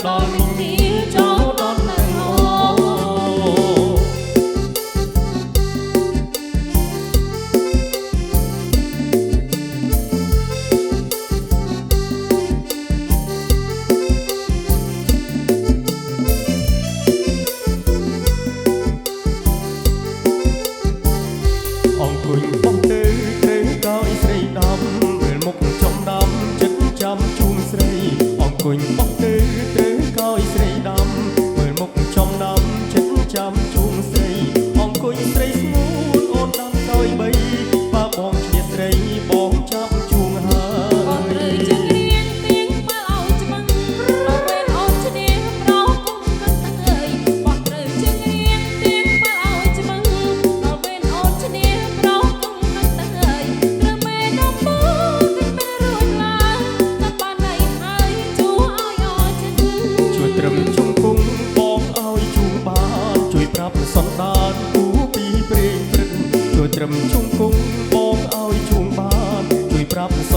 ដល់មីមីចូលដល់នៅហោអង្គុយបោះទៅកោយស្រីដំមើលមុខចំដំចិត្តចាំជូនស្រីអង្គុយបោះទៅកោយស្រីដំមើលមុខចំដំចិត្តចាំជូនស្រីអង្គុយស្រីស្ងួនអូនដំដោយបីប៉ាបងឈ្នះស្រីបងចាប់ជួងហើយបងត្រូវជើងរៀងទៀងបើឲ្យច្បាំងដល់ពេលអូនឈ្នះប្រោគុំកឹកអើយបងត្រូវជើងរៀងទៀងបើឲ្យច្បាំងដល់ពេលអូនឈ្នះប្រោគុំកឹកអើយត្រឹមមេដំបូងគិតពេលរួចឡើងតែបានណៃហើយជួឲ្យអូនចិត្តជួយត្រឹមជង្គង់បងឲ្យជួងបានជួយប្រាប់សន្តានគូពីព្រេងព្រឹកជួយត្រឹមជង្គង់បងឲ្យជួងបានជួយប្រាប់ស